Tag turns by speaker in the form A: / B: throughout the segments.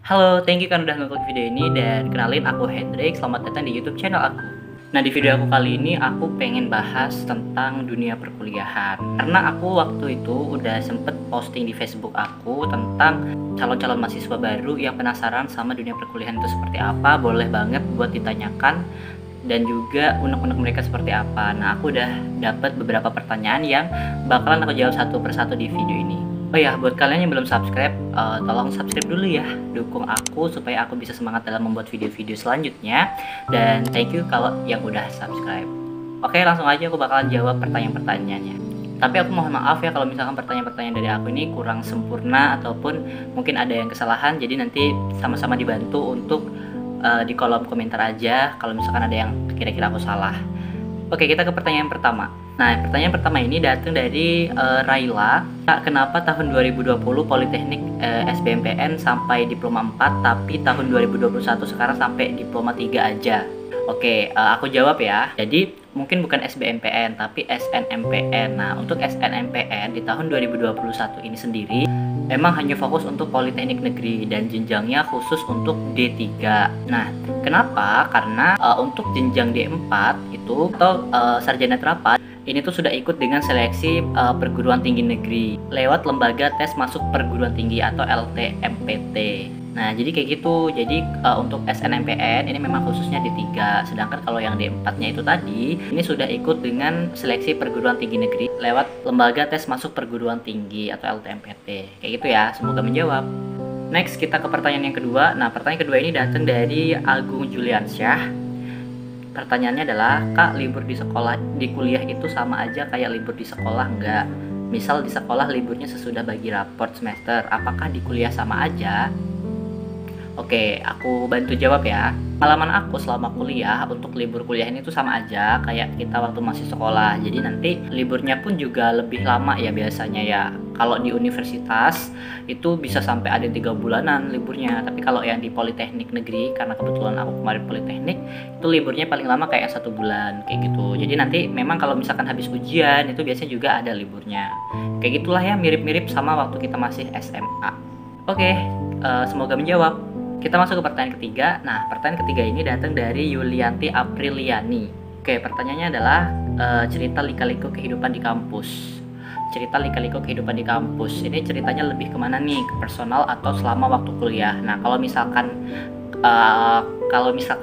A: Halo, thank you kan udah nonton video ini dan kenalin aku Hendrik, selamat datang di YouTube channel aku. Nah, di video aku kali ini aku pengen bahas tentang dunia perkuliahan. Karena aku waktu itu udah sempet posting di Facebook aku tentang calon-calon mahasiswa baru yang penasaran sama dunia perkuliahan itu seperti apa, boleh banget buat ditanyakan dan juga unek-unek mereka seperti apa. Nah, aku udah dapat beberapa pertanyaan yang bakalan aku jawab satu persatu di video ini. Oh ya, buat kalian yang belum subscribe, tolong subscribe dulu ya. Dukung aku supaya aku bisa semangat dalam membuat video-video selanjutnya. Dan thank you kalau yang udah subscribe. Oke, langsung aja aku bakalan jawab pertanyaan-pertanyaannya. Tapi aku mohon maaf ya kalau misalkan pertanyaan-pertanyaan dari aku ini kurang sempurna ataupun mungkin ada yang kesalahan. Jadi nanti sama-sama dibantu untuk di kolom komentar aja kalau misalkan ada yang kira-kira aku salah. Oke, kita ke pertanyaan pertama. Nah, pertanyaan pertama ini datang dari Raila. Kak, kenapa tahun 2020 Politeknik SBMPN sampai diploma 4 tapi tahun 2021 sekarang sampai diploma 3 aja? Oke, aku jawab ya. Jadi mungkin bukan SBMPN tapi SNMPN. Nah, untuk SNMPN di tahun 2021 ini sendiri emang hanya fokus untuk Politeknik Negeri dan jenjangnya khusus untuk D3. Nah, kenapa? Karena untuk jenjang D4 itu atau sarjana terapan ini tuh sudah ikut dengan seleksi perguruan tinggi negeri lewat lembaga tes masuk perguruan tinggi atau LTMPT. Nah, jadi kayak gitu. Jadi untuk SNMPN ini memang khususnya D3, sedangkan kalau yang D4-nya itu tadi ini sudah ikut dengan seleksi perguruan tinggi negeri lewat lembaga tes masuk perguruan tinggi atau LTMPT. Kayak gitu ya. Semoga menjawab. Next, kita ke pertanyaan yang kedua. Nah, pertanyaan kedua ini datang dari Agung Juliansyah. Pertanyaannya adalah, Kak, libur di sekolah, di kuliah itu sama aja kayak libur di sekolah enggak? Misal di sekolah liburnya sesudah bagi raport semester, apakah di kuliah sama aja? Oke, aku bantu jawab ya. Pengalaman aku selama kuliah untuk libur kuliah ini tuh sama aja kayak kita waktu masih sekolah. Jadi nanti liburnya pun juga lebih lama ya biasanya ya. Kalau di universitas itu bisa sampai ada 3 bulanan liburnya. Tapi kalau yang di Politeknik Negeri, karena kebetulan aku kemarin Politeknik, itu liburnya paling lama kayak 1 bulan kayak gitu. Jadi nanti memang kalau misalkan habis ujian itu biasanya juga ada liburnya. Kayak gitulah ya, mirip-mirip sama waktu kita masih SMA. Oke, semoga menjawab. Kita masuk ke pertanyaan ketiga. Nah, pertanyaan ketiga ini datang dari Yulianti Apriliani. Oke, pertanyaannya adalah cerita lika-liku kehidupan di kampus. Cerita lika-liku kehidupan di kampus. Ini ceritanya lebih kemana nih? Ke personal atau selama waktu kuliah? Nah, kalau misalkan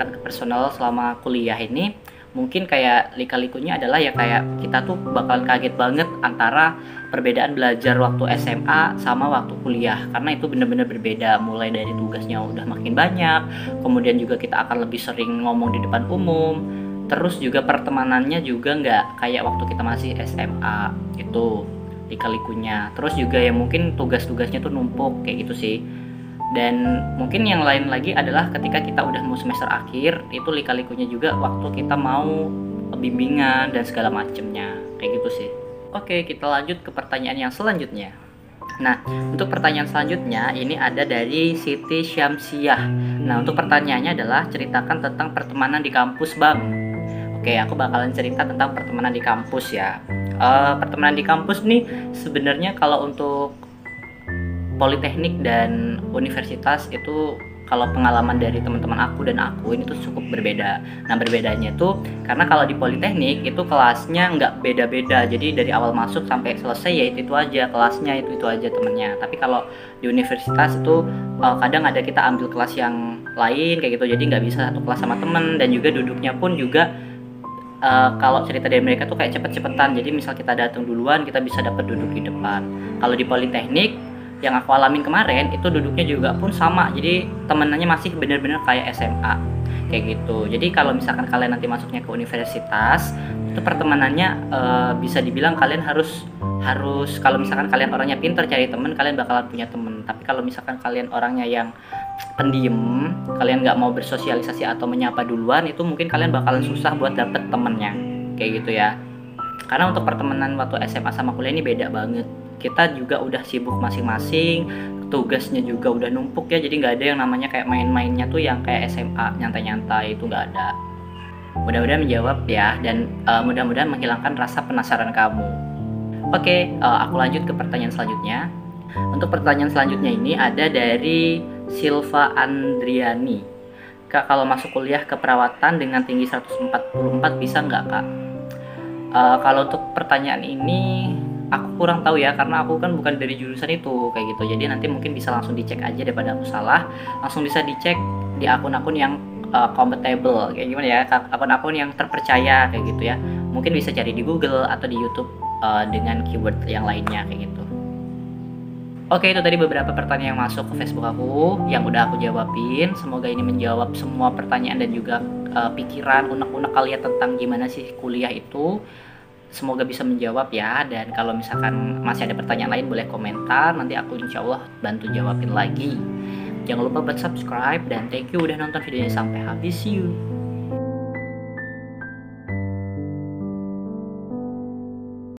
A: ke personal selama kuliah ini, mungkin kayak lika-likunya adalah ya kayak kita tuh bakalan kaget banget antara perbedaan belajar waktu SMA sama waktu kuliah, karena itu benar-benar berbeda. Mulai dari tugasnya udah makin banyak, kemudian juga kita akan lebih sering ngomong di depan umum, terus juga pertemanannya juga nggak kayak waktu kita masih SMA. Itu lika-likunya. Terus juga ya mungkin tugas-tugasnya tuh numpuk kayak gitu sih. Dan mungkin yang lain lagi adalah ketika kita udah mau semester akhir, itu lika-likunya juga waktu kita mau bimbingan dan segala macemnya kayak gitu sih. Oke, kita lanjut ke pertanyaan yang selanjutnya. Nah, untuk pertanyaan selanjutnya ini ada dari Siti Syamsiah. Nah, untuk pertanyaannya adalah ceritakan tentang pertemanan di kampus, Bang. Oke, aku bakalan cerita tentang pertemanan di kampus ya. Pertemanan di kampus nih sebenarnya kalau untuk Politeknik dan universitas itu kalau pengalaman dari teman-teman aku dan aku ini tuh cukup berbeda. Nah, berbedanya tuh karena kalau di Politeknik itu kelasnya nggak beda-beda. Jadi dari awal masuk sampai selesai ya itu aja kelasnya, itu aja temennya. Tapi kalau di universitas itu kadang ada kita ambil kelas yang lain kayak gitu. Jadi nggak bisa satu kelas sama temen, dan juga duduknya pun juga kalau cerita dari mereka tuh kayak cepet-cepetan. Jadi misal kita datang duluan kita bisa dapat duduk di depan. Kalau di Politeknik yang aku alamin kemarin itu duduknya juga pun sama, jadi temenannya masih bener-bener kayak SMA kayak gitu. Jadi kalau misalkan kalian nanti masuknya ke universitas itu pertemanannya bisa dibilang kalian harus kalau misalkan kalian orangnya pintar cari temen, kalian bakalan punya temen. Tapi kalau misalkan kalian orangnya yang pendiam, kalian nggak mau bersosialisasi atau menyapa duluan, itu mungkin kalian bakalan susah buat dapet temennya kayak gitu ya. Karena untuk pertemanan waktu SMA sama kuliah ini beda banget. Kita juga udah sibuk masing-masing, tugasnya juga udah numpuk ya, jadi nggak ada yang namanya kayak main-mainnya tuh yang kayak SMA nyantai-nyantai, itu nggak ada. Mudah-mudahan menjawab ya, dan mudah-mudahan menghilangkan rasa penasaran kamu. Oke, aku lanjut ke pertanyaan selanjutnya. Untuk pertanyaan selanjutnya ini ada dari Silva Andriani. Kak, kalau masuk kuliah keperawatan dengan tinggi 144 bisa nggak, Kak? Kalau untuk pertanyaan ini aku kurang tahu ya, karena aku kan bukan dari jurusan itu kayak gitu. Jadi nanti mungkin bisa langsung dicek aja, daripada aku salah. Langsung bisa dicek di akun-akun yang compatible kayak gimana ya, akun-akun yang terpercaya kayak gitu ya. Mungkin bisa cari di Google atau di YouTube dengan keyword yang lainnya kayak gitu. Oke, itu tadi beberapa pertanyaan yang masuk ke Facebook aku yang udah aku jawabin. Semoga ini menjawab semua pertanyaan dan juga pikiran unek-unek kalian tentang gimana sih kuliah itu. Semoga bisa menjawab ya. Dan kalau misalkan masih ada pertanyaan lain boleh komentar, nanti aku insya Allah bantu jawabin lagi. Jangan lupa buat subscribe, dan thank you udah nonton videonya sampai habis. See you.